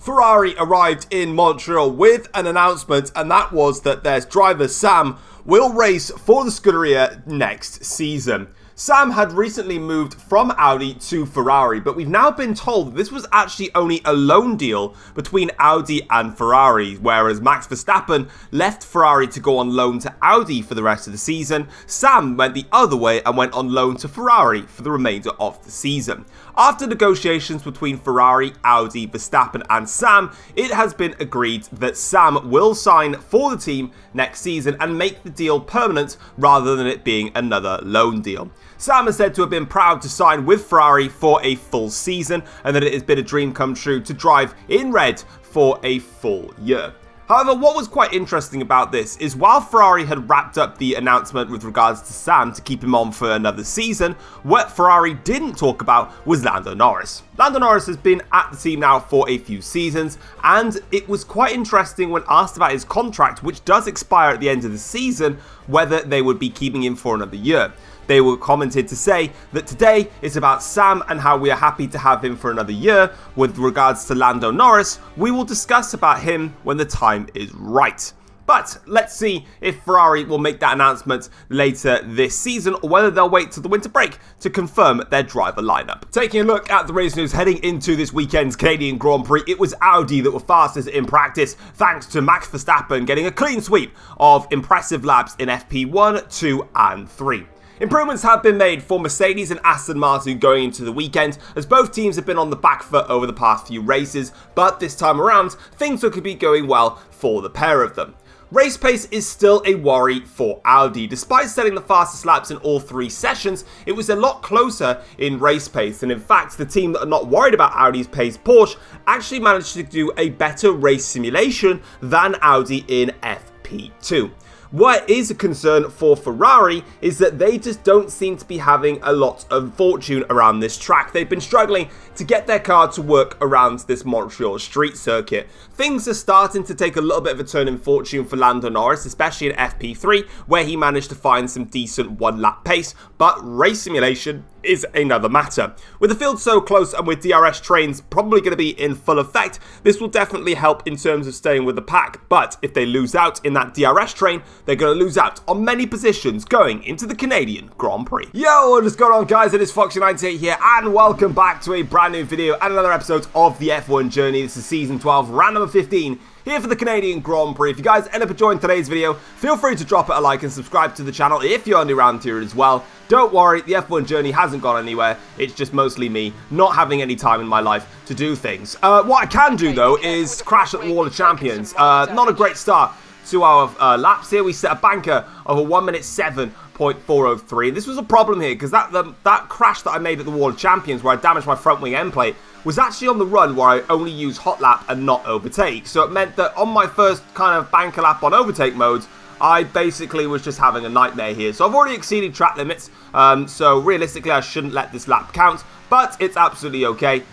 Ferrari arrived in Montreal with an announcement, and that was that their driver Sam will race for the Scuderia next season. Sam had recently moved from Audi to Ferrari, but we've now been told that this was actually only a loan deal between Audi and Ferrari, whereas Max Verstappen left Ferrari to go on loan to Audi for the rest of the season. Sam went the other way and went on loan to Ferrari for the remainder of the season. After negotiations between Ferrari, Audi, Verstappen and Sam, it has been agreed that Sam will sign for the team next season and make the deal permanent rather than it being another loan deal. Sam is said to have been proud to sign with Ferrari for a full season and that it has been a dream come true to drive in red for a full year. However, what was quite interesting about this is while Ferrari had wrapped up the announcement with regards to Sam to keep him on for another season, what Ferrari didn't talk about was Lando Norris. Lando Norris has been at the team now for a few seasons, and it was quite interesting when asked about his contract, which does expire at the end of the season, whether they would be keeping him for another year. They were commented to say that today is about Sam and how we are happy to have him for another year. With regards to Lando Norris, we will discuss about him when the time is right. But let's see if Ferrari will make that announcement later this season or whether they'll wait till the winter break to confirm their driver lineup. Taking a look at the race news heading into this weekend's Canadian Grand Prix, it was Audi that were fastest in practice thanks to Max Verstappen getting a clean sweep of impressive laps in FP1, 2 and 3. Improvements have been made for Mercedes and Aston Martin going into the weekend, as both teams have been on the back foot over the past few races, but this time around, things could be going well for the pair of them. Race pace is still a worry for Audi. Despite setting the fastest laps in all three sessions, it was a lot closer in race pace, and in fact, the team that are not worried about Audi's pace, Porsche, actually managed to do a better race simulation than Audi in FP2. What is a concern for Ferrari is that they just don't seem to be having a lot of fortune around this track. They've been struggling to get their car to work around this Montreal street circuit. Things are starting to take a little bit of a turn in fortune for Lando Norris, especially in FP3, where he managed to find some decent one-lap pace, but race simulation is another matter. With the field so close and with DRS trains probably going to be in full effect, this will definitely help in terms of staying with the pack, but if they lose out in that DRS train, they're going to lose out on many positions going into the Canadian Grand Prix. Yo, what is going on guys, it is Foxy98 here and welcome back to a brand new video and another episode of the F1 Journey. This is Season 12, round number 15. Here for the Canadian Grand Prix. If you guys end up enjoying today's video, feel free to drop it a like and subscribe to the channel if you're new around here as well. Don't worry, the F1 journey hasn't gone anywhere. It's just mostly me not having any time in my life to do things. What I can do though is crash at the Wall of Champions. Not a great start to our laps here. We set a banker of a 1 minute 7.403. This was a problem here because that crash that I made at the Wall of Champions where I damaged my front wing end plate was actually on the run where I only use hot lap and not overtake. So it meant that on my first kind of banker lap on overtake modes, I basically was just having a nightmare here. So I've already exceeded track limits, so realistically I shouldn't let this lap count, but it's absolutely okay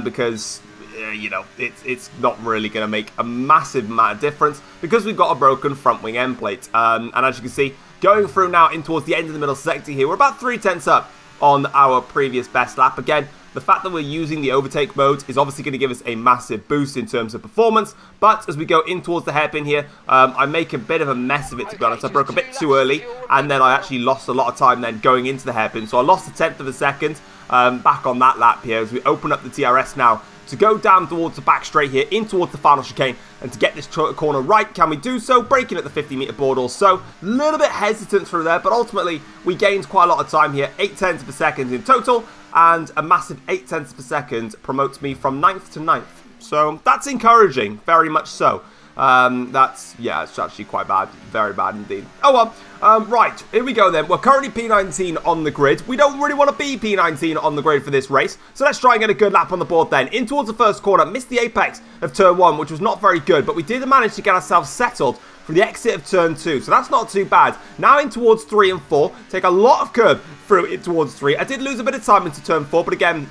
because you know, it's not really going to make a massive amount of difference because we've got a broken front wing end plate. And as you can see, going through now in towards the end of the middle sector here, we're about 3/10 up on our previous best lap. Again, the fact that we're using the overtake mode is obviously going to give us a massive boost in terms of performance, but as we go in towards the hairpin here, I make a bit of a mess of it, to be honest. I broke a bit too early, and then I actually lost a lot of time then going into the hairpin, so I lost a 1/10 of a second back on that lap here as we open up the DRS now to go down towards the back straight here, in towards the final chicane, and to get this corner right. Can we do so? Braking at the 50-meter board also. A little bit hesitant through there, but ultimately we gained quite a lot of time here, 8/10 of a second in total, and a massive 8/10 of a second promotes me from 9th to 9th. So that's encouraging, very much so. Yeah, it's actually quite bad, very bad indeed. Oh well. Right, here we go then. We're currently P19 on the grid. We don't really want to be P19 on the grid for this race, so let's try and get a good lap on the board then. In towards the first corner, missed the apex of turn 1, which was not very good, but we did manage to get ourselves settled for the exit of turn 2, so that's not too bad. Now in towards 3 and 4, take a lot of curb through it towards 3. I did lose a bit of time into turn 4, but again,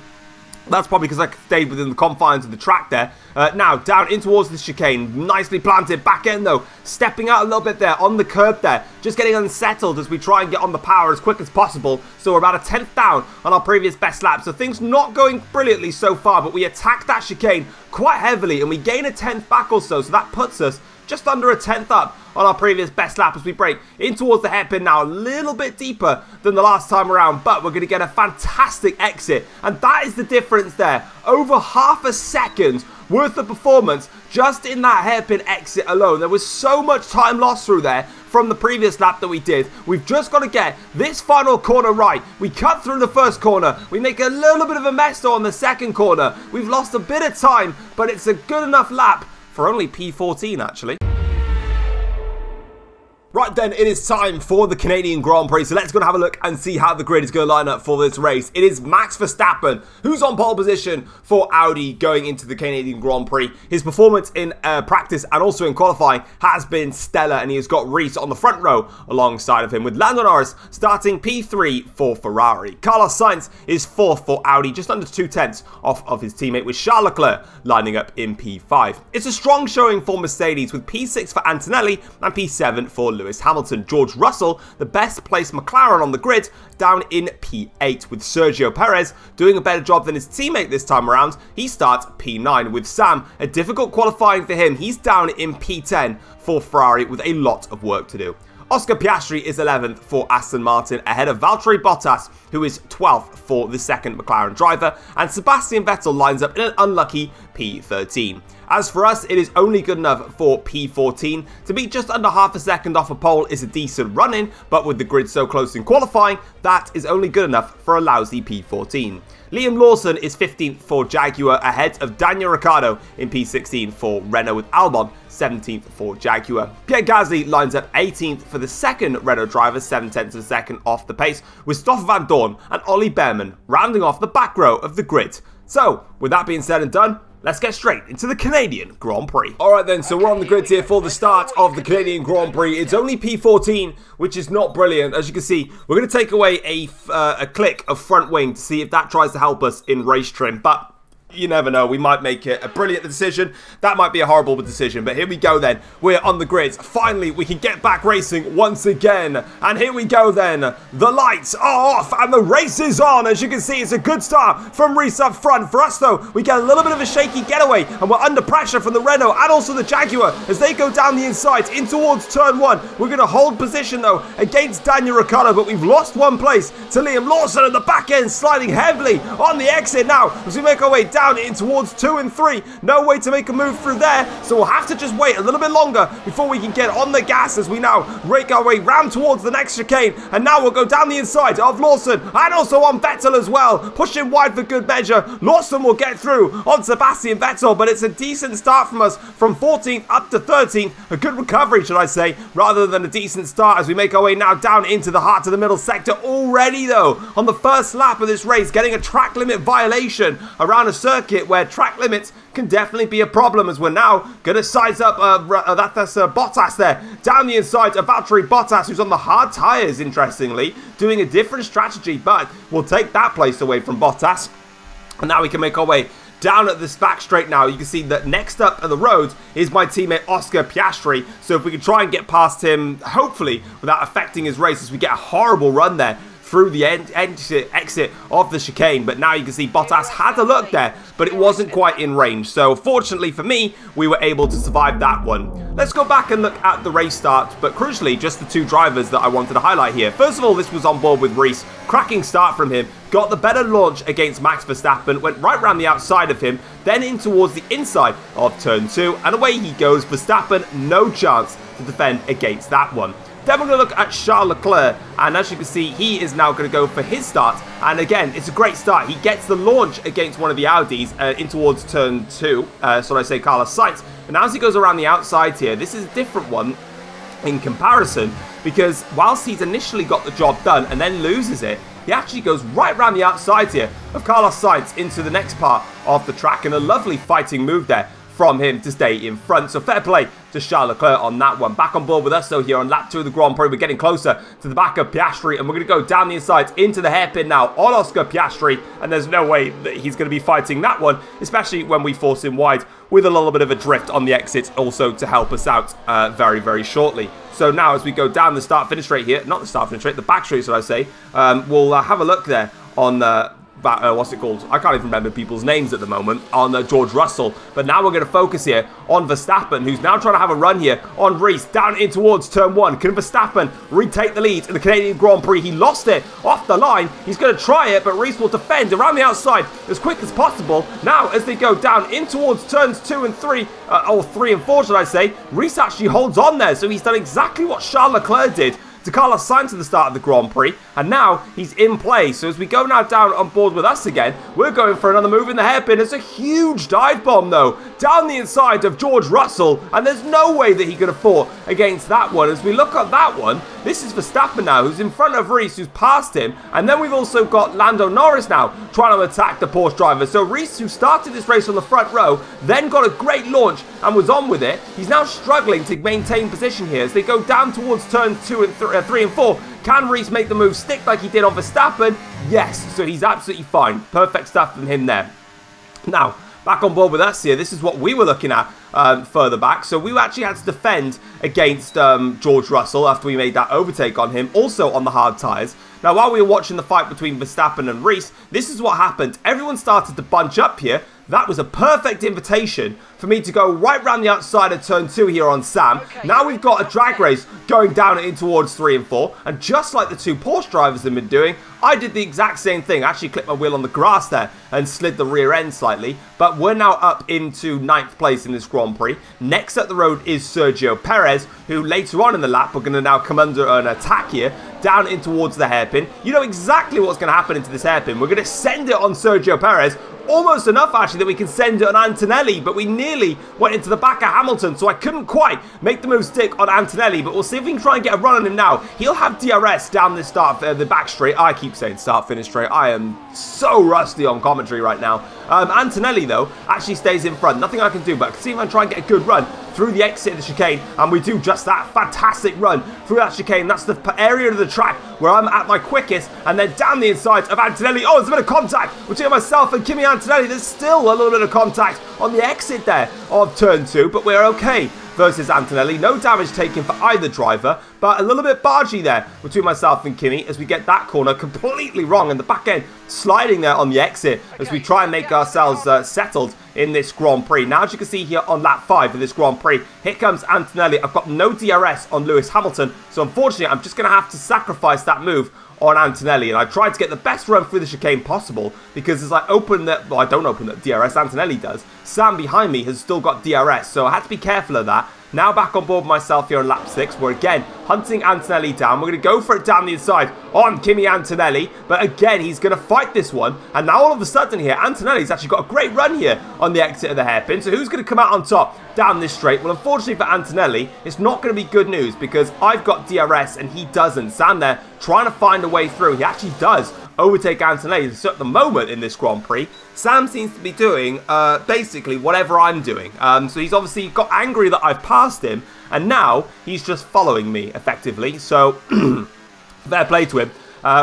That's probably because I stayed within the confines of the track there. Now, down in towards the chicane. Nicely planted. Back end, though. Stepping out a little bit there on the curb there. Just getting unsettled as we try and get on the power as quick as possible. So we're about a 10th down on our previous best lap. So things not going brilliantly so far, but we attack that chicane quite heavily and we gain a 10th back or so. So that puts us just under a 10th up on our previous best lap as we break in towards the hairpin now, a little bit deeper than the last time around, but we're going to get a fantastic exit, and that is the difference there. Over half a second worth of performance just in that hairpin exit alone. There was so much time lost through there from the previous lap that we did. We've just got to get this final corner right. We cut through the first corner. We make a little bit of a mess on the second corner. We've lost a bit of time, but it's a good enough lap for only P14 actually. Right then, it is time for the Canadian Grand Prix, so let's go and have a look and see how the grid is going to line up for this race. It is Max Verstappen who's on pole position for Audi going into the Canadian Grand Prix. His performance in practice and also in qualifying has been stellar, and he has got Reese on the front row alongside of him, with Lando Norris starting P3 for Ferrari. Carlos Sainz is 4th for Audi, just under 2/10 off of his teammate, with Charles Leclerc lining up in P5. It's a strong showing for Mercedes, with P6 for Antonelli and P7 for Lewis Hamilton. George Russell, the best placed McLaren on the grid, down in P8, with Sergio Perez doing a better job than his teammate this time around. He starts P9, with Sam, a difficult qualifying for him. He's down in P10 for Ferrari with a lot of work to do. Oscar Piastri is 11th for Aston Martin, ahead of Valtteri Bottas, who is 12th for the second McLaren driver, and Sebastian Vettel lines up in an unlucky P13. As for us, it is only good enough for P14. To be just under half a second off a pole is a decent run-in, but with the grid so close in qualifying, that is only good enough for a lousy P14. Liam Lawson is 15th for Jaguar, ahead of Daniel Ricciardo in P16 for Renault, with Albon 17th for Jaguar. Pierre Gasly lines up 18th for the second Renault driver, 7/10 of a second off the pace, with Stoffel Van Dorn and Ollie Behrman rounding off the back row of the grid. So, with that being said and done, let's get straight into the Canadian Grand Prix. Alright then, so we're on the grid here for the start of the Canadian Grand Prix. It's only P14, which is not brilliant. As you can see, we're going to take away a click of front wing to see if that tries to help us in race trim, but you never know, we might make it a brilliant decision. That might be a horrible decision, but here we go then. We're on the grid. Finally, we can get back racing once again. And here we go then. The lights are off and the race is on. As you can see, it's a good start from Reese up front. For us though, we get a little bit of a shaky getaway and we're under pressure from the Renault and also the Jaguar as they go down the inside in towards turn 1. We're going to hold position though against Daniel Ricciardo, but we've lost one place to Liam Lawson at the back end, sliding heavily on the exit now as we make our way down in towards 2 and 3. No way to make a move through there, so we'll have to just wait a little bit longer before we can get on the gas as we now rake our way round towards the next chicane. And now we'll go down the inside of Lawson and also on Vettel as well, pushing wide for good measure. Lawson will get through on Sebastian Vettel, but it's a decent start from us from 14th up to 13th. A good recovery, should I say, rather than a decent start as we make our way now down into the heart of the middle sector. Already though, on the first lap of this race, getting a track limit violation around a circuit where track limits can definitely be a problem, as we're now going to size up that's Bottas there down the inside of Valtteri Bottas, who's on the hard tyres, interestingly, doing a different strategy, but we'll take that place away from Bottas. And now we can make our way down at this back straight now. You can see that next up on the road is my teammate Oscar Piastri, so if we can try and get past him, hopefully without affecting his race, as we get a horrible run there through the exit of the chicane. But now you can see Bottas had a look there, but it wasn't quite in range. So fortunately for me, we were able to survive that one. Let's go back and look at the race start, but crucially, just the two drivers that I wanted to highlight here. First of all, this was on board with Reese. Cracking start from him. Got the better launch against Max Verstappen, went right around the outside of him, then in towards the inside of turn 2, and away he goes. Verstappen, no chance to defend against that one. Then we're going to look at Charles Leclerc, and as you can see, he is now going to go for his start, and again, it's a great start. He gets the launch against one of the Audis in towards turn 2, so I say Carlos Sainz, and as he goes around the outside here, this is a different one in comparison, because whilst he's initially got the job done and then loses it, he actually goes right around the outside here of Carlos Sainz into the next part of the track, and a lovely fighting move there from him to stay in front. So fair play to Charles Leclerc on that one. Back on board with us, though, here on lap 2 of the Grand Prix. We're getting closer to the back of Piastri, and we're going to go down the inside into the hairpin now on Oscar Piastri, and there's no way that he's going to be fighting that one, especially when we force him wide with a little bit of a drift on the exit also to help us out very, very shortly. So now as we go down the start-finish straight here, not the start-finish straight, the back straight, should I say, we'll have a look there on what's it called? I can't even remember people's names at the moment, on George Russell. But now we're going to focus here on Verstappen, who's now trying to have a run here on Reese, down in towards turn 1. Can Verstappen retake the lead in the Canadian Grand Prix? He lost it off the line. He's going to try it, but Reese will defend around the outside as quick as possible. Now, as they go down in towards turns 2 and 3, or 3 and 4, should I say, Reese actually holds on there. So he's done exactly what Charles Leclerc did to Carlos Sainz at the start of the Grand Prix, and now he's in play. So as we go now down on board with us again, we're going for another move in the hairpin. It's a huge dive bomb, though, down the inside of George Russell, and there's no way that he could have fought against that one. As we look at that one, this is Verstappen now, who's in front of Reese, who's past him, and then we've also got Lando Norris now trying to attack the Porsche driver. So Reese, who started this race on the front row, then got a great launch and was on with it. He's now struggling to maintain position here as they go down towards turn 2 and 3 and 4. Can Reese make the move stick like he did on Verstappen? Yes, so he's absolutely fine. Perfect stuff from him there. Now, back on board with us here, this is what we were looking at further back. So we actually had to defend against George Russell after we made that overtake on him, also on the hard tyres. Now, while we were watching the fight between Verstappen and Reese, this is what happened. Everyone started to bunch up here. That was a perfect invitation for me to go right round the outside of turn 2 here on Sam. Now we've got a drag race going down in towards 3 and 4. And just like the two Porsche drivers have been doing, I did the exact same thing. I actually clipped my wheel on the grass there and slid the rear end slightly. But we're now up into 9th place in this Grand Prix. Next up the road is Sergio Perez, who later on in the lap, we're going to now come under an attack here, down in towards the hairpin. You know exactly what's going to happen into this hairpin. We're going to send it on Sergio Perez. Almost enough, actually, that we can send it on Antonelli, but we nearly went into the back of Hamilton, so I couldn't quite make the move stick on Antonelli, but we'll see if we can try and get a run on him now. He'll have DRS down this the back straight. I keep saying start, finish straight. I am so rusty on commentary right now. Antonelli, though, actually stays in front. Nothing I can do, but I can see if I can try and get a good run through the exit of the chicane, and we do just that. Fantastic run through that chicane. That's the area of the track where I'm at my quickest, and then down the inside of Antonelli. Oh, there's a bit of contact between myself and Kimi Antonelli. There's still a little bit of contact on the exit there of turn 2, but we're okay versus Antonelli. No damage taken for either driver, but a little bit bargy there between myself and Kimi as we get that corner completely wrong, and the back end sliding there on the exit as we try and make ourselves settled in this Grand Prix. Now, as you can see here on lap 5 of this Grand Prix, here comes Antonelli. I've got no DRS on Lewis Hamilton, so unfortunately I'm just going to have to sacrifice that move on Antonelli, and I tried to get the best run through the chicane possible, because as I open that, well, I don't open that DRS, Antonelli does. Sam behind me has still got DRS, so I had to be careful of that. Now back on board myself here on lap 6. We're again hunting Antonelli down. We're going to go for it down the inside on Kimi Antonelli. But again, he's going to fight this one. And now all of a sudden here, Antonelli's actually got a great run here on the exit of the hairpin. So who's going to come out on top down this straight? Well, unfortunately for Antonelli, it's not going to be good news because I've got DRS and he doesn't. Sam there trying to find a way through. He actually does overtake Antonelli. So at the moment in this Grand Prix, Sam seems to be doing basically whatever I'm doing. So he's obviously got angry that I've passed him, and now he's just following me effectively. So fair play to him.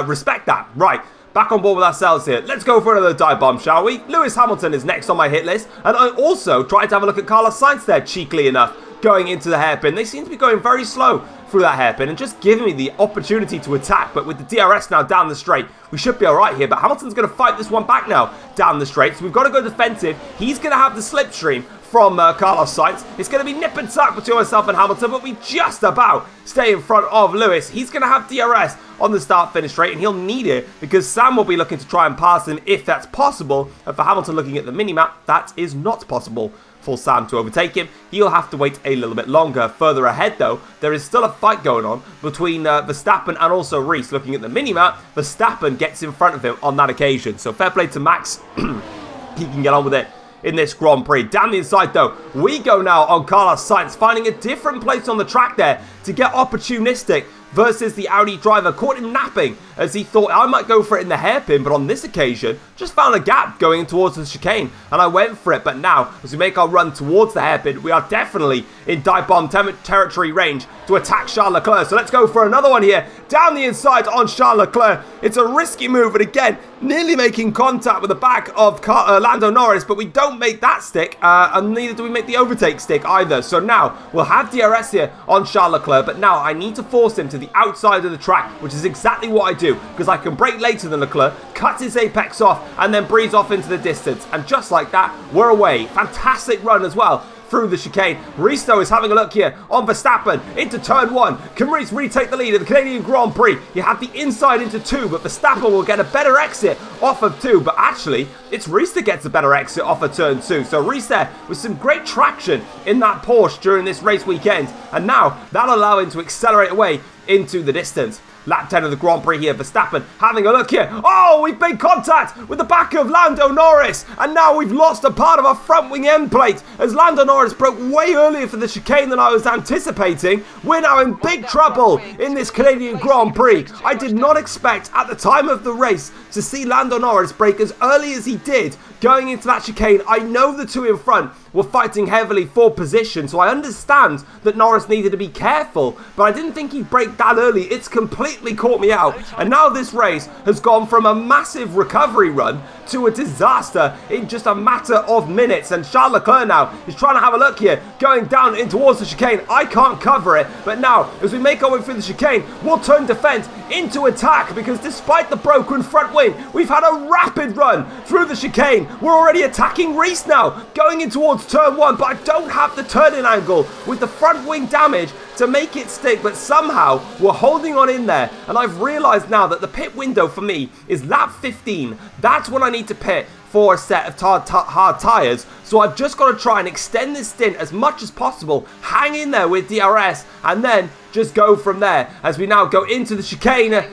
Respect that. Right. Back on board with ourselves here. Let's go for another dive bomb, shall we? Lewis Hamilton is next on my hit list. And I also tried to have a look at Carlos Sainz there, cheekily enough, going into the hairpin. They seem to be going very slow through that hairpin and just giving me the opportunity to attack. But with the DRS now down the straight, we should be all right here. But Hamilton's going to fight this one back now down the straight. So we've got to go defensive. He's going to have the slipstream from Carlos Sainz. It's going to be nip and tuck between myself and Hamilton, but we just about stay in front of Lewis. He's going to have DRS on the start-finish straight, and he'll need it because Sam will be looking to try and pass him if that's possible. And for Hamilton looking at the mini-map, that is not possible for Sam to overtake him. He'll have to wait a little bit longer. Further ahead, though, there is still a fight going on between Verstappen and also Reese. Looking at the mini-map, Verstappen gets in front of him on that occasion. So fair play to Max. He can get on with it in this Grand Prix. Down the inside, though, we go now on Carlos Sainz, finding a different place on the track there to get opportunistic versus the Audi driver. Caught him napping as he thought I might go for it in the hairpin, but on this occasion, just found a gap going towards the chicane, and I went for it. But now, as we make our run towards the hairpin, we are definitely in dive bomb territory range to attack Charles Leclerc. So let's go for another one here, down the inside on Charles Leclerc. It's a risky move, and again, nearly making contact with the back of Lando Norris, but we don't make that stick, and neither do we make the overtake stick either. So now, we'll have DRS here on Charles Leclerc, but now I need to force him to the outside of the track, which is exactly what I do, because I can brake later than Leclerc, cut his apex off, and then breeze off into the distance. And just like that, we're away. Fantastic run as well through the chicane. Reese, though, is having a look here on Verstappen into turn 1. Can Reese retake the lead of the Canadian Grand Prix? You have the inside into 2, but Verstappen will get a better exit off of 2. But actually, it's Reese that gets a better exit off of turn 2. So Reese there with some great traction in that Porsche during this race weekend. And now that'll allow him to accelerate away into the distance. Lap 10 of the Grand Prix here, Verstappen having a look here. Oh, we've made contact with the back of Lando Norris, and now we've lost a part of our front wing end plate as Lando Norris broke way earlier for the chicane than I was anticipating. We're now in big trouble in this Canadian Grand Prix. I did not expect at the time of the race to see Lando Norris break as early as he did going into that chicane. I know the two in front were fighting heavily for position, so I understand that Norris needed to be careful, but I didn't think he'd break that early. It's completely caught me out, and now this race has gone from a massive recovery run to a disaster in just a matter of minutes. And Charles Leclerc now is trying to have a look here, going down in towards the chicane. I can't cover it, but now as we make our way through the chicane, we'll turn defense into attack, because despite the broken front wing, we've had a rapid run through the chicane. We're already attacking Reese now, going in towards turn 1, but I don't have the turning angle with the front wing damage to make it stick, but somehow we're holding on in there. And I've realized now that the pit window for me is lap 15. That's when I need to pit for a set of hard tires. So I've just got to try and extend this stint as much as possible, hang in there with DRS, and then just go from there. As we now go into the chicane,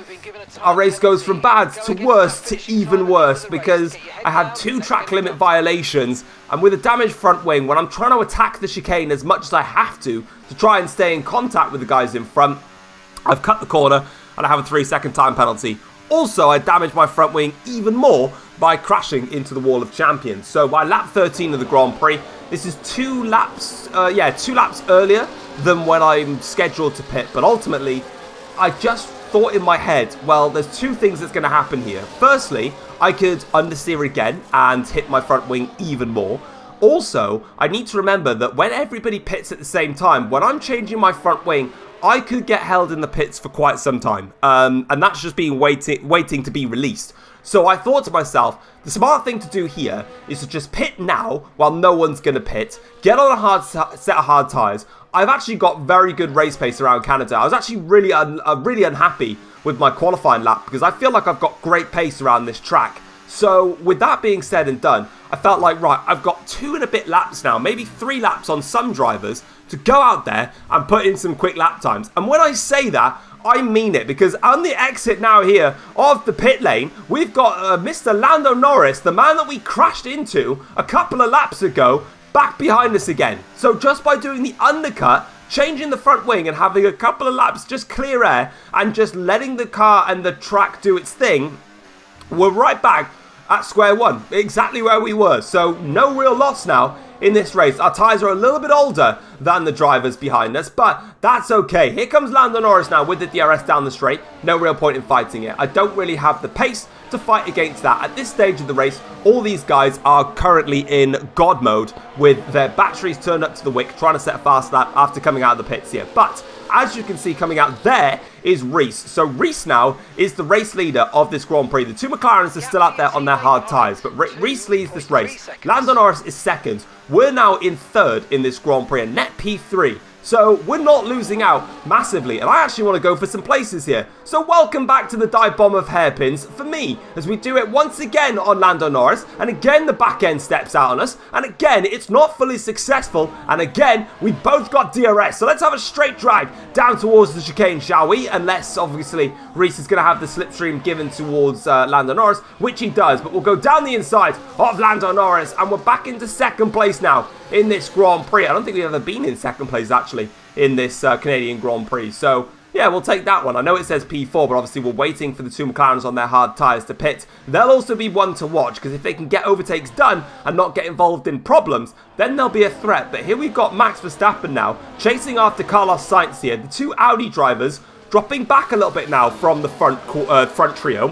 our race goes from bad to worse to even worse, because I had 2 track limit violations, and with a damaged front wing, when I'm trying to attack the chicane as much as I have to try and stay in contact with the guys in front, I've cut the corner and I have a 3-second time penalty. Also, I damaged my front wing even more by crashing into the wall of champions. So by lap 13 of the Grand Prix, this is 2 laps earlier than when I'm scheduled to pit. But ultimately, I just thought in my head, well, there's 2 things that's going to happen here. Firstly, I could understeer again and hit my front wing even more. Also, I need to remember that when everybody pits at the same time, when I'm changing my front wing, I could get held in the pits for quite some time. And that's just being waiting to be released. So I thought to myself, the smart thing to do here is to just pit now while no one's going to pit. Get on a hard set of hard tyres. I've actually got very good race pace around Canada. I was actually really unhappy with my qualifying lap, because I feel like I've got great pace around this track. So with that being said and done, I felt like, right, I've got 2 and a bit laps now, maybe 3 laps on some drivers, to go out there and put in some quick lap times. And when I say that, I mean it, because on the exit now here of the pit lane, we've got Mr. Lando Norris, the man that we crashed into a couple of laps ago, back behind us again. So just by doing the undercut, changing the front wing and having a couple of laps just clear air and just letting the car and the track do its thing, we're right back at square one, exactly where we were. So no real loss now in this race. Our tyres are a little bit older than the drivers behind us, but that's okay. Here comes Lando Norris now with the DRS down the straight. No real point in fighting it. I don't really have the pace to fight against that. At this stage of the race, all these guys are currently in God mode with their batteries turned up to the wick, trying to set a fast lap after coming out of the pits here. But as you can see, coming out there is Reese. So Reese now is the race leader of this Grand Prix. The 2 McLarens are still out there on their hard tyres, but Reese leads this race. Lando Norris is second. We're now in third in this Grand Prix, a net P3. So we're not losing out massively, and I actually want to go for some places here. So welcome back to the dive bomb of hairpins for me, as we do it once again on Lando Norris, and again the back end steps out on us, and again it's not fully successful, and again we both got DRS. So let's have a straight drag down towards the chicane, shall we? Unless obviously Reese is going to have the slipstream given towards Lando Norris, which he does, but we'll go down the inside of Lando Norris, and we're back into second place now in this Grand Prix. I don't think we've ever been in second place actually in this Canadian Grand Prix. So Yeah, we'll take that one. I know it says P4, but obviously we're waiting for the two McLarens on their hard tyres to pit. They'll also be one to watch, because if they can get overtakes done and not get involved in problems, then they'll be a threat. But here we've got Max Verstappen now, chasing after Carlos Sainz here. The two Audi drivers dropping back a little bit now from the front trio.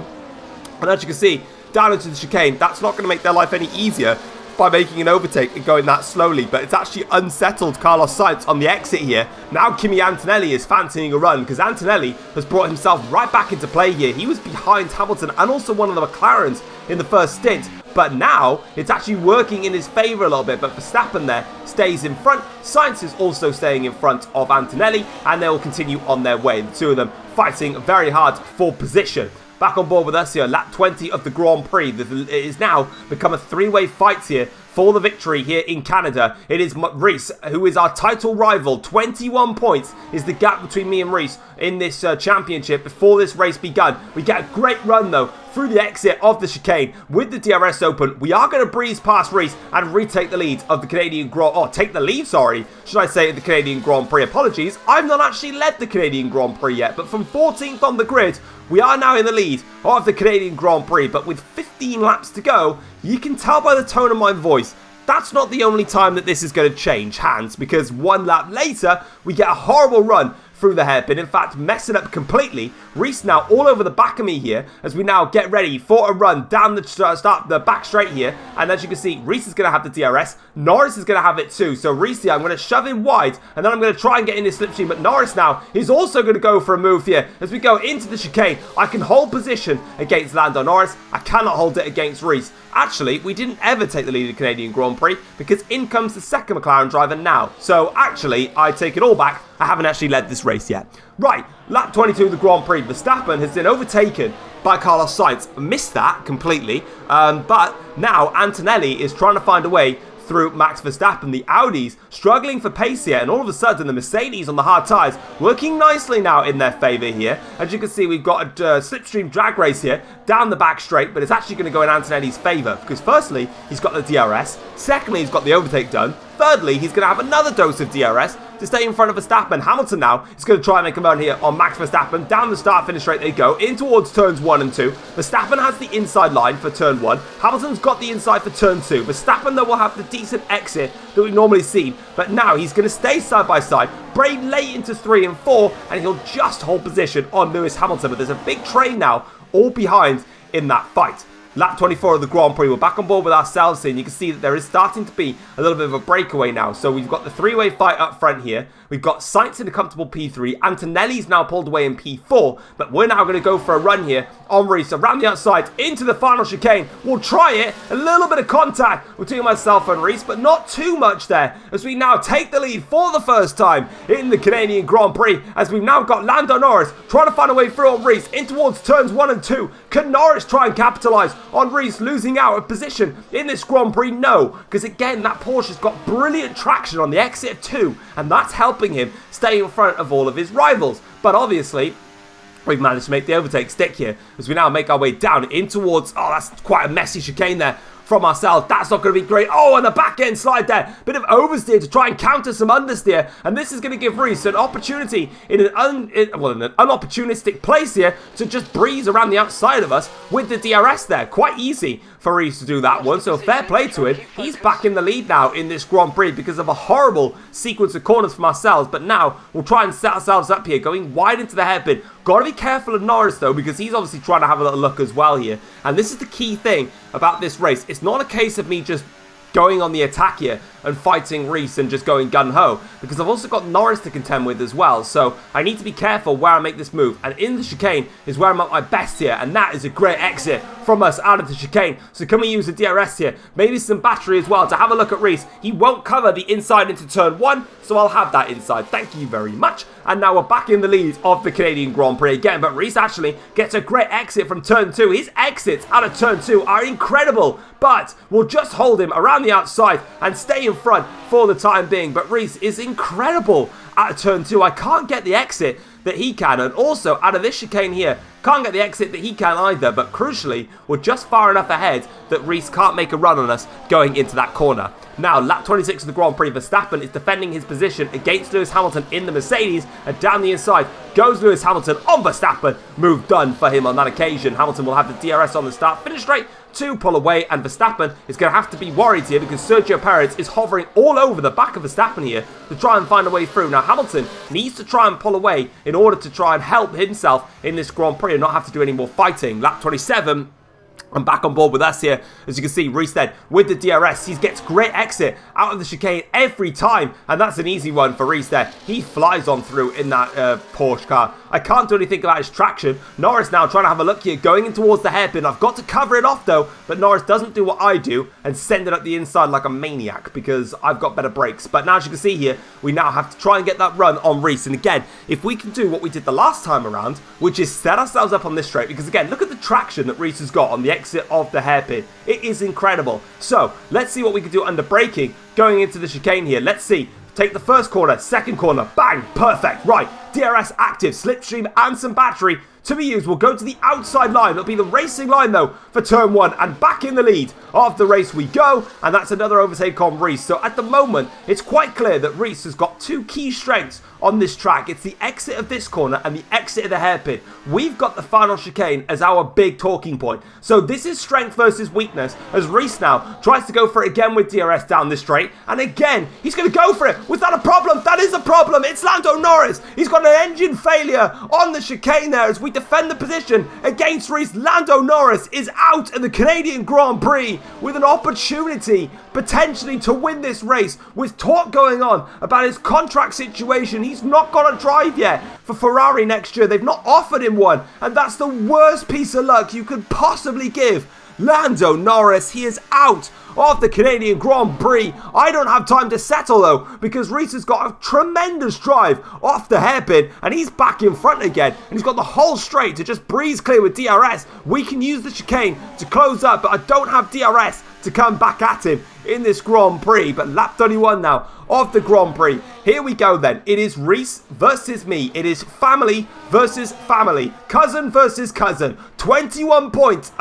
And as you can see, down into the chicane, that's not going to make their life any easier by making an overtake and going that slowly, but it's actually unsettled Carlos Sainz on the exit here. Now Kimi Antonelli is fancying a run, because Antonelli has brought himself right back into play here. He was behind Hamilton and also one of the McLarens in the first stint, but now it's actually working in his favour a little bit. But Verstappen there stays in front. Sainz is also staying in front of Antonelli, and they will continue on their way. The two of them fighting very hard for position. Back on board with us here, lap 20 of the Grand Prix. It is now become a three-way fight here for the victory here in Canada. It is Reese, who is our title rival. 21 points is the gap between me and Reese in this championship before this race begun. We get a great run, though, through the exit of the chicane with the DRS open. We are going to breeze past Reese and retake the lead of the Canadian take the lead, sorry, should I say, of the Canadian Grand Prix. Apologies, I've not actually led the Canadian Grand Prix yet, but from 14th on the grid, we are now in the lead of the Canadian Grand Prix. But with 15 laps to go, you can tell by the tone of my voice, that's not the only time that this is going to change hands, because one lap later, we get a horrible run through the hairpin, in fact messing up completely. Reese now all over the back of me here as we now get ready for a run down the back straight here. And as you can see, Reese is going to have the DRS, Norris is going to have it too. So Reese here, I'm going to shove him wide and then I'm going to try and get in his slipstream, but Norris now is also going to go for a move here as we go into the chicane. I can hold position against Lando Norris, I cannot hold it against Reese. Actually, we didn't ever take the lead of the Canadian Grand Prix, because in comes the second McLaren driver now. So actually, I take it all back. I haven't actually led this race yet. Right, lap 22 of the Grand Prix. Verstappen has been overtaken by Carlos Sainz. Missed that completely. But now Antonelli is trying to find a way through Max Verstappen. The Audis struggling for pace here, and all of a sudden the Mercedes on the hard tyres working nicely now in their favour here. As you can see, we've got a slipstream drag race here down the back straight, but it's actually going to go in Antonelli's favour, because firstly, he's got the DRS, secondly, he's got the overtake done, thirdly, he's going to have another dose of DRS to stay in front of Verstappen. Hamilton now is going to try and make a run here on Max Verstappen. Down the start-finish straight they go, in towards turns 1 and 2. Verstappen has the inside line for turn 1. Hamilton's got the inside for turn 2. Verstappen, though, will have the decent exit that we've normally seen, but now he's going to stay side by side, brave late into 3 and 4, and he'll just hold position on Lewis Hamilton. But there's a big train now, all behind in that fight. Lap 24 of the Grand Prix, we're back on board with ourselves here, and you can see that there is starting to be a little bit of a breakaway now. So we've got the three-way fight up front here. We've got Sainz in a comfortable P3. Antonelli's now pulled away in P4, but we're now going to go for a run here on Reese around the outside into the final chicane. We'll try it. A little bit of contact between myself and Reese, but not too much there, as we now take the lead for the first time in the Canadian Grand Prix, as we've now got Lando Norris trying to find a way through on Reese in towards turns 1 and 2. Can Norris try and capitalise on Reese losing out of position in this Grand Prix? No, because again, that Porsche's got brilliant traction on the exit of 2, and that's helping him stay in front of all of his rivals. But obviously, we've managed to make the overtake stick here as we now make our way down in towards, oh, that's quite a messy chicane there from ourselves. That's not going to be great. Oh, and a back end slide there. Bit of oversteer to try and counter some understeer. And this is going to give Reese an opportunity in an unopportunistic place here to just breeze around the outside of us with the DRS there. Quite easy for Reese to do that one. So fair play to him. He's back in the lead now in this Grand Prix because of a horrible sequence of corners from ourselves. But now we'll try and set ourselves up here, going wide into the hairpin. Got to be careful of Norris though, because he's obviously trying to have a little look as well here. And this is the key thing about this race. It's not a case of me just going on the attack here and fighting Reese and just going gun-ho, because I've also got Norris to contend with as well. So I need to be careful where I make this move, and in the chicane is where I'm at my best here, and that is a great exit from us out of the chicane. So can we use the DRS here, maybe some battery as well to have a look at Reese. He won't cover the inside into turn 1, so I'll have that inside. Thank you very much. And now we're back in the lead of the Canadian Grand Prix again, but Reese actually gets a great exit from turn 2. His exits out of turn 2 are incredible, but we'll just hold him around the outside and stay in front for the time being. But Reese is incredible out of turn 2. I can't get the exit that he can, and also out of this chicane here, Can't get the exit that he can either, but crucially, we're just far enough ahead that Reese can't make a run on us going into that corner. Now, lap 26 of the Grand Prix, Verstappen is defending his position against Lewis Hamilton in the Mercedes, and down the inside goes Lewis Hamilton on Verstappen. Move done for him on that occasion. Hamilton will have the DRS on the start, finish straight to pull away, and Verstappen is going to have to be worried here because Sergio Perez is hovering all over the back of Verstappen here to try and find a way through. Now, Hamilton needs to try and pull away in order to try and help himself in this Grand Prix and not have to do any more fighting. Lap 27. I'm back on board with us here. As you can see, Reese then with the DRS, he gets great exit out of the chicane every time, and that's an easy one for Reese there. He flies on through in that Porsche car. I can't do anything about his traction. Norris now trying to have a look here, going in towards the hairpin. I've got to cover it off though, but Norris doesn't do what I do and send it up the inside like a maniac because I've got better brakes. But now, as you can see here, we now have to try and get that run on Reese. And again, if we can do what we did the last time around, which is set ourselves up on this straight, because again, look at the traction that Reese has got on the exit of the hairpin. It is incredible. So let's see what we can do under braking going into the chicane here. Let's see. Take the first corner, second corner, bang, perfect. Right, DRS active, slipstream and some battery to be used. We'll go to the outside line. It'll be the racing line though for turn 1, and back in the lead of the race we go, and that's another overtake on Reese. So at the moment, it's quite clear that Reese has got two key strengths on this track. It's the exit of this corner and the exit of the hairpin. We've got the final chicane as our big talking point. So this is strength versus weakness as Reese now tries to go for it again with DRS down this straight, and again, he's going to go for it. Was that a problem? That is a problem. It's Lando Norris. He's got an engine failure on the chicane there as we defend the position against Reese. Lando Norris is out of the Canadian Grand Prix with an opportunity potentially to win this race with talk going on about his contract situation. He's not got a drive yet for Ferrari next year. They've not offered him one, and that's the worst piece of luck you could possibly give Lando Norris. He is out of the Canadian Grand Prix. I don't have time to settle though, because Reese has got a tremendous drive off the hairpin and he's back in front again, and he's got the whole straight to just breeze clear with DRS. We can use the chicane to close up, but I don't have DRS to come back at him in this Grand Prix. But lap 31 now of the Grand Prix. Here we go then. It is Reese versus me. It is family versus family. Cousin versus cousin. 21 points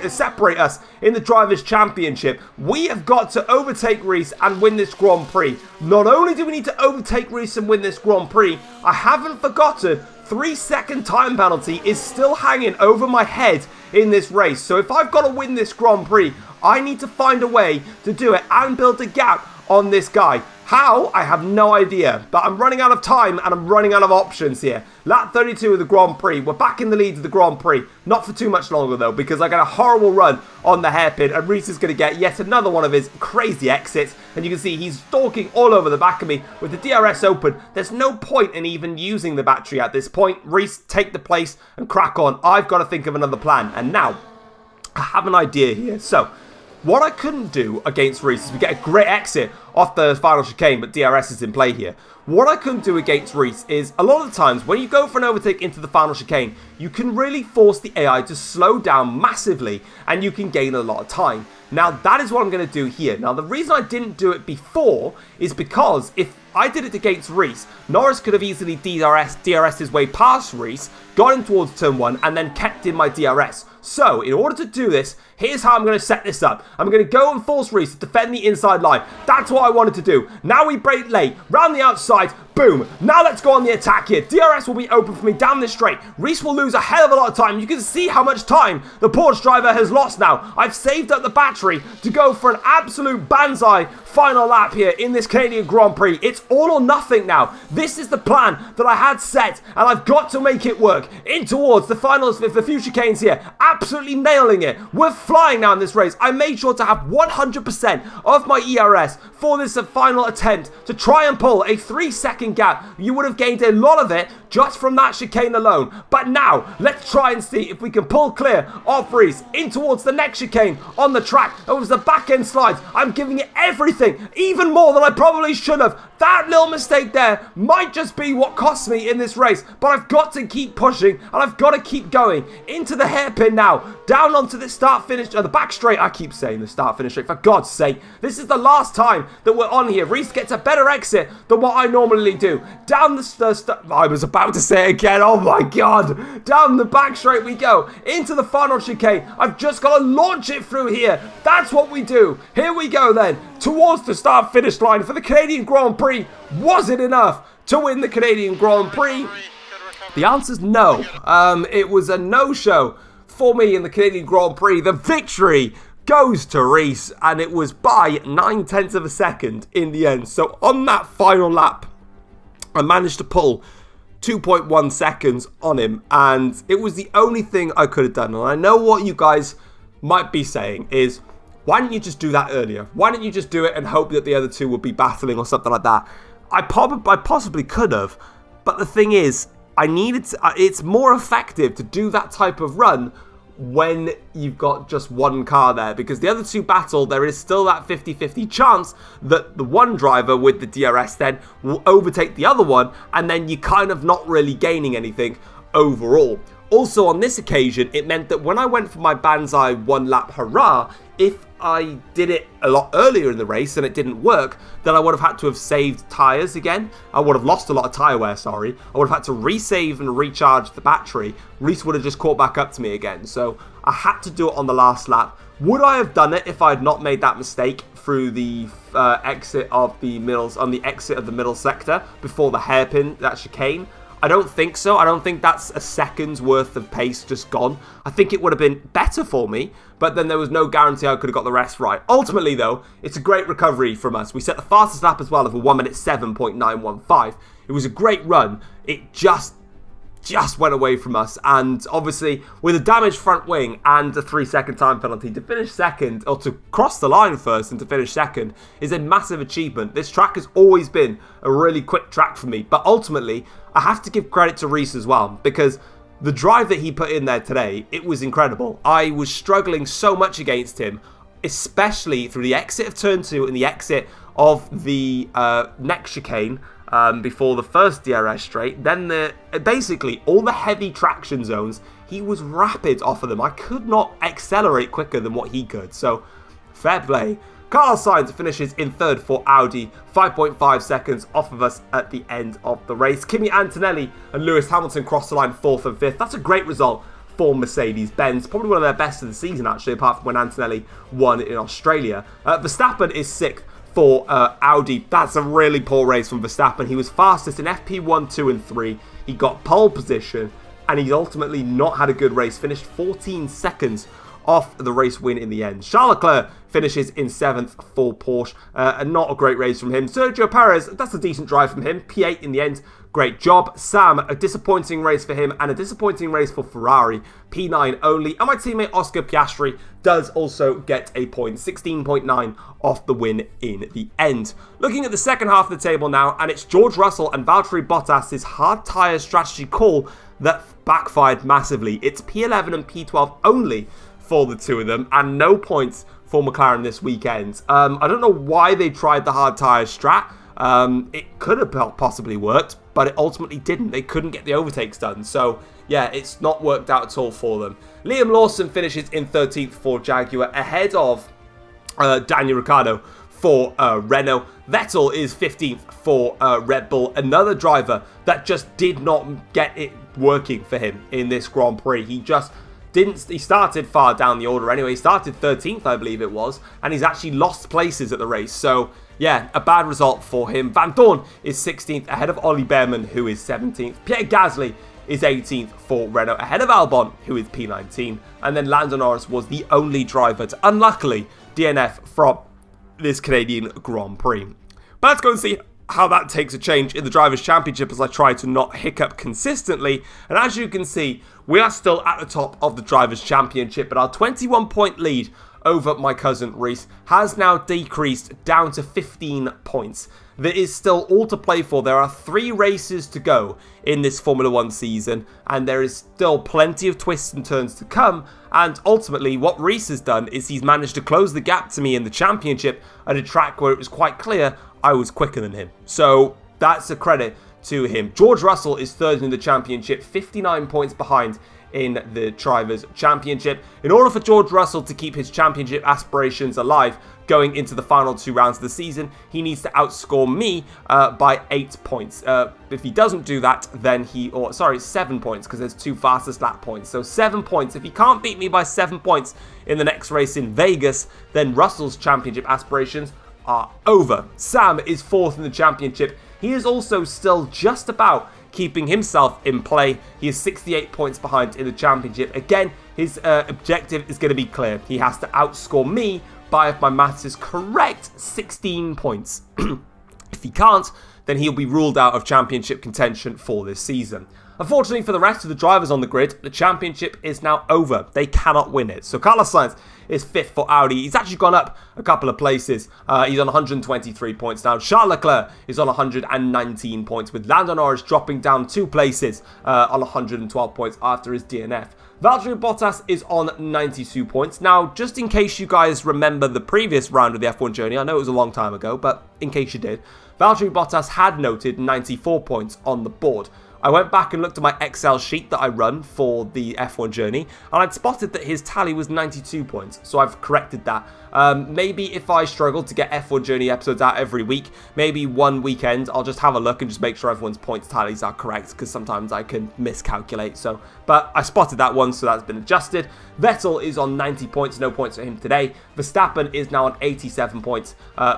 separate us in the Drivers' Championship. We have got to overtake Reese and win this Grand Prix. Not only do we need to overtake Reese and win this Grand Prix, I haven't forgotten 3-second time penalty is still hanging over my head in this race. So if I've got to win this Grand Prix, I need to find a way to do it and build a gap on this guy. How? I have no idea, but I'm running out of time and I'm running out of options here. Lap 32 of the Grand Prix. We're back in the lead of the Grand Prix. Not for too much longer though, because I got a horrible run on the hairpin and Reese is going to get yet another one of his crazy exits. And you can see he's stalking all over the back of me with the DRS open. There's no point in even using the battery at this point. Reese, take the place and crack on. I've got to think of another plan. And now, I have an idea here. So, what I couldn't do against Reese is we get a great exit off the final chicane, but DRS is in play here. What I couldn't do against Reese is a lot of the times when you go for an overtake into the final chicane, you can really force the AI to slow down massively and you can gain a lot of time. Now that is what I'm going to do here. Now the reason I didn't do it before is because if I did it against Reese, Norris could have easily DRS'd his way past Reese, got him towards turn 1 and then kept in my DRS. So in order to do this, here's how I'm going to set this up. I'm going to go and force Reese to defend the inside line. That's what I wanted to do. Now we break late, round the outside, boom. Now let's go on the attack here. DRS will be open for me down this straight. Reese will lose a hell of a lot of time. You can see how much time the Porsche driver has lost now. I've saved up the battery to go for an absolute banzai final lap here in this Canadian Grand Prix. It's all or nothing now. This is the plan that I had set, and I've got to make it work. In towards the finals with the future canes here. Absolutely nailing it. We're flying now in this race. I made sure to have 100% of my ERS for this final attempt to try and pull a 3-second gap. You would have gained a lot of it just from that chicane alone. But now, let's try and see if we can pull clear of Reese in towards the next chicane on the track. It was the back end slides. I'm giving it everything, even more than I probably should have. That little mistake there might just be what cost me in this race, but I've got to keep pushing and I've got to keep going into the hairpin now, down onto the start-finish, the back straight. I keep saying the start-finish straight, for God's sake. This is the last time that we're on here. Reese gets a better exit than what I normally do. Down the I was about about to say it again. Oh my god. Down the back straight we go. Into the final chicane. I've just got to launch it through here. That's what we do. Here we go then. Towards the start-finish line for the Canadian Grand Prix. Was it enough to win the Canadian Grand Prix? The answer's no. It was a no-show for me in the Canadian Grand Prix. The victory goes to Reese, and it was by 9/10 of a second in the end. So on that final lap, I managed to pull 2.1 seconds on him, and it was the only thing I could have done. And I know what you guys might be saying is, why didn't you just do that earlier? Why didn't you just do it and hope that the other two would be battling or something like that? I possibly could have, but the thing is, it's more effective to do that type of run when you've got just one car there, because the other two battle, there is still that 50-50 chance that the one driver with the DRS then will overtake the other one, and then you're kind of not really gaining anything overall. Also, on this occasion, it meant that when I went for my Banzai one lap hurrah, if I did it a lot earlier in the race and it didn't work, then I would have had to have saved tyres again. I would have lost a lot of tyre wear, sorry. I would have had to resave and recharge the battery. Reese would have just caught back up to me again. So I had to do it on the last lap. Would I have done it if I had not made that mistake through the exit of the middle sector before the hairpin, that chicane? I don't think so. I don't think that's a second's worth of pace just gone. I think it would have been better for me, but then there was no guarantee I could have got the rest right. Ultimately, though, it's a great recovery from us. We set the fastest lap as well of a 1:07.915. It was a great run. It just went away from us, and obviously with a damaged front wing and a 3-second time penalty, to finish second, or to cross the line first and to finish second, is a massive achievement. This track has always been a really quick track for me, but ultimately I have to give credit to Reese as well, because the drive that he put in there today, it was incredible. I was struggling so much against him, especially through the exit of turn 2 and the exit of the next chicane, before the first DRS straight. Then basically all the heavy traction zones, he was rapid off of them. I could not accelerate quicker than what he could. So fair play. Carlos Sainz finishes in third for Audi, 5.5 seconds off of us at the end of the race. Kimi Antonelli and Lewis Hamilton cross the line 4th and 5th. That's a great result for Mercedes-Benz. Probably one of their best of the season, actually, apart from when Antonelli won in Australia. Verstappen is 6th for Audi. That's a really poor race from Verstappen. He was fastest in FP1, 2 and 3. He got pole position, and he's ultimately not had a good race. Finished 14 seconds off the race win in the end. Charles Leclerc finishes in 7th for Porsche, and not a great race from him. Sergio Perez, that's a decent drive from him. P8 in the end. Great job. Sam, a disappointing race for him and a disappointing race for Ferrari. P9 only. And my teammate Oscar Piastri does also get a point. 16.9 off the win in the end. Looking at the second half of the table now, and it's George Russell and Valtteri Bottas' hard tyre strategy call that backfired massively. It's P11 and P12 only for the two of them, and no points for McLaren this weekend. I don't know why they tried the hard tyre strat. It could have possibly worked, but it ultimately didn't. They couldn't get the overtakes done. So, yeah, it's not worked out at all for them. Liam Lawson finishes in 13th for Jaguar, ahead of Daniel Ricciardo for Renault. Vettel is 15th for Red Bull. Another driver that just did not get it working for him in this Grand Prix. He started far down the order anyway. He started 13th, I believe it was, and he's actually lost places at the race. So, yeah, a bad result for him. Van Dorn is 16th, ahead of Ollie Behrman, who is 17th. Pierre Gasly is 18th for Renault, ahead of Albon, who is P19. And then Lando Norris was the only driver to, unluckily, DNF from this Canadian Grand Prix. But let's go and see how that takes a change in the Drivers' Championship as I try to not hiccup consistently. And as you can see, we are still at the top of the Drivers' Championship, but our 21-point lead over my cousin Reese has now decreased down to 15 points. There is still all to play for. There are 3 races to go in this Formula 1 season, and there is still plenty of twists and turns to come. And ultimately, what Reese has done is he's managed to close the gap to me in the championship at a track where it was quite clear I was quicker than him. So that's a credit to him. George Russell is third in the championship, 59 points behind in the Drivers' Championship. In order for George Russell to keep his championship aspirations alive going into the final 2 rounds of the season, he needs to outscore me by 8 points. If he doesn't do that, then 7 points, because there's 2 fastest lap points. So 7 points. If he can't beat me by 7 points in the next race in Vegas, then Russell's championship aspirations are over. Sam is 4th in the championship. He is also still just about keeping himself in play. He is 68 points behind in the championship. Again, his objective is going to be clear. He has to outscore me by, if my maths is correct, 16 points. If he can't, then he'll be ruled out of championship contention for this season. Unfortunately for the rest of the drivers on the grid, the championship is now over. They cannot win it. So Carlos Sainz is 5th for Audi. He's actually gone up a couple of places. He's on 123 points now. Charles Leclerc is on 119 points, with Lando Norris dropping down 2 places on 112 points after his DNF. Valtteri Bottas is on 92 points. Now, just in case you guys remember the previous round of the F1 journey, I know it was a long time ago, but in case you did, Valtteri Bottas had noted 94 points on the board. I went back and looked at my Excel sheet that I run for the F1 journey, and I'd spotted that his tally was 92 points, so I've corrected that. Maybe if I struggle to get F1 journey episodes out every week, maybe one weekend I'll just have a look and just make sure everyone's points tallies are correct, because sometimes I can miscalculate. But I spotted that one, so that's been adjusted. Vettel is on 90 points, no points for him today. Verstappen is now on 87 points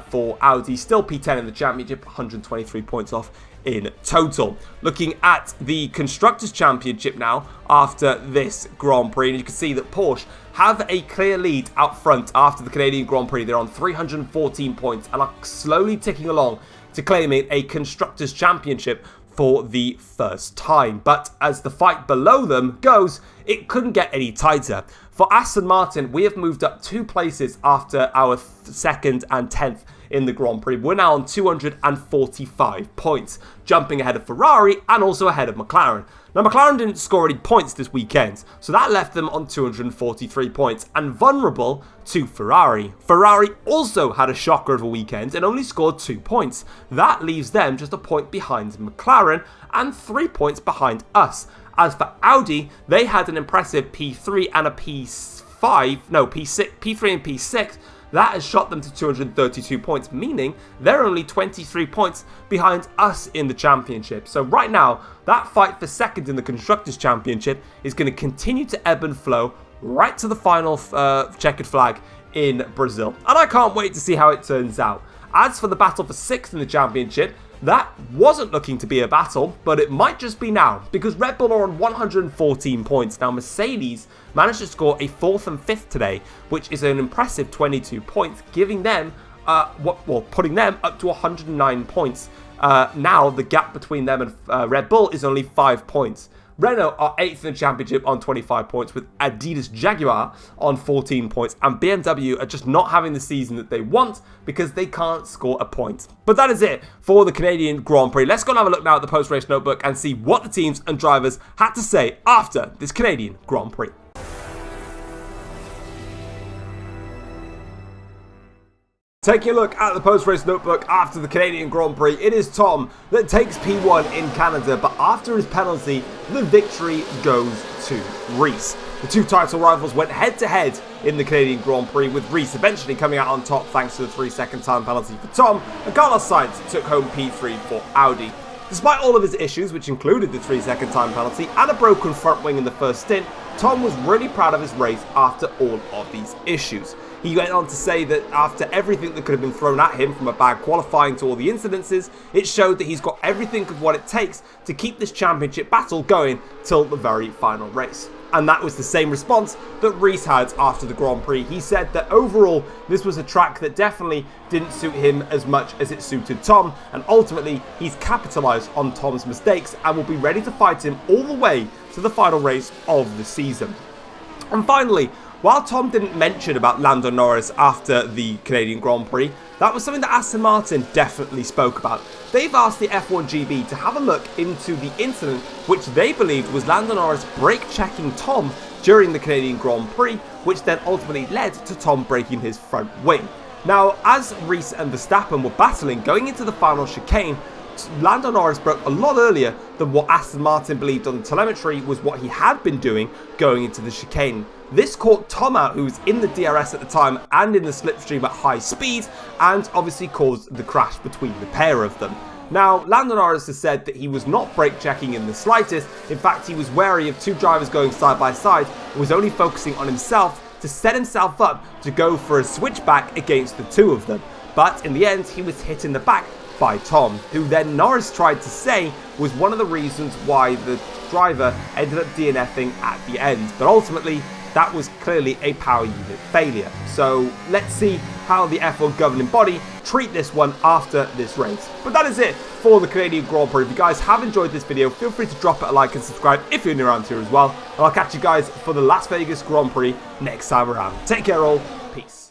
for Audi, still P10 in the championship, 123 points off in total. Looking at the Constructors' Championship now after this Grand Prix, and you can see that Porsche have a clear lead out front after the Canadian Grand Prix. They're on 314 points and are slowly ticking along to claiming a Constructors' Championship for the first time. But as the fight below them goes, it couldn't get any tighter. For Aston Martin, we have moved up 2 places after our 2nd and 10th in the Grand Prix. We're now on 245 points, jumping ahead of Ferrari and also ahead of McLaren. Now, McLaren didn't score any points this weekend, so that left them on 243 points and vulnerable to Ferrari. Ferrari also had a shocker of a weekend and only scored 2 points. That leaves them just a point behind McLaren and 3 points behind us. As for Audi, they had an impressive P3 and a P3 and P6. That has shot them to 232 points, meaning they're only 23 points behind us in the championship. So right now, that fight for 2nd in the Constructors' Championship is going to continue to ebb and flow right to the final checkered flag in Brazil. And I can't wait to see how it turns out. As for the battle for 6th in the championship, that wasn't looking to be a battle, but it might just be now, because Red Bull are on 114 points. Now, Mercedes managed to score a 4th and 5th today, which is an impressive 22 points, giving them, putting them up to 109 points. Now, the gap between them and Red Bull is only 5 points. Renault are 8th in the championship on 25 points, with Adidas Jaguar on 14 points, and BMW are just not having the season that they want because they can't score a point. But that is it for the Canadian Grand Prix. Let's go and have a look now at the post-race notebook and see what the teams and drivers had to say after this Canadian Grand Prix. Taking a look at the post-race notebook after the Canadian Grand Prix, it is Tom that takes P1 in Canada, but after his penalty, the victory goes to Reese. The 2 title rivals went head-to-head in the Canadian Grand Prix, with Reese eventually coming out on top thanks to the 3-second time penalty for Tom, and Carlos Sainz took home P3 for Audi. Despite all of his issues, which included the 3-second time penalty and a broken front wing in the first stint, Tom was really proud of his race after all of these issues. He went on to say that after everything that could have been thrown at him, from a bad qualifying to all the incidences, it showed that he's got everything of what it takes to keep this championship battle going till the very final race. And that was the same response that Reese had after the Grand Prix. He said that overall, this was a track that definitely didn't suit him as much as it suited Tom, and ultimately, he's capitalised on Tom's mistakes and will be ready to fight him all the way to the final race of the season. And finally, while Tom didn't mention about Lando Norris after the Canadian Grand Prix, that was something that Aston Martin definitely spoke about. They've asked the F1 GB to have a look into the incident which they believed was Lando Norris brake-checking Tom during the Canadian Grand Prix, which then ultimately led to Tom breaking his front wing. Now, as Reese and Verstappen were battling going into the final chicane, Lando Norris broke a lot earlier than what Aston Martin believed on the telemetry was what he had been doing going into the chicane. This caught Tom out, who was in the DRS at the time and in the slipstream at high speed, and obviously caused the crash between the pair of them. Now, Lando Norris has said that he was not brake checking in the slightest. In fact, he was wary of two drivers going side by side and was only focusing on himself to set himself up to go for a switchback against the two of them. But in the end, he was hit in the back by Tom, who then Norris tried to say was one of the reasons why the driver ended up DNFing at the end. But ultimately, that was clearly a power unit failure. So let's see how the F1 governing body treat this one after this race. But that is it for the Canadian Grand Prix. If you guys have enjoyed this video, feel free to drop it a like and subscribe if you're new around here as well. And I'll catch you guys for the Las Vegas Grand Prix next time around. Take care all. Peace.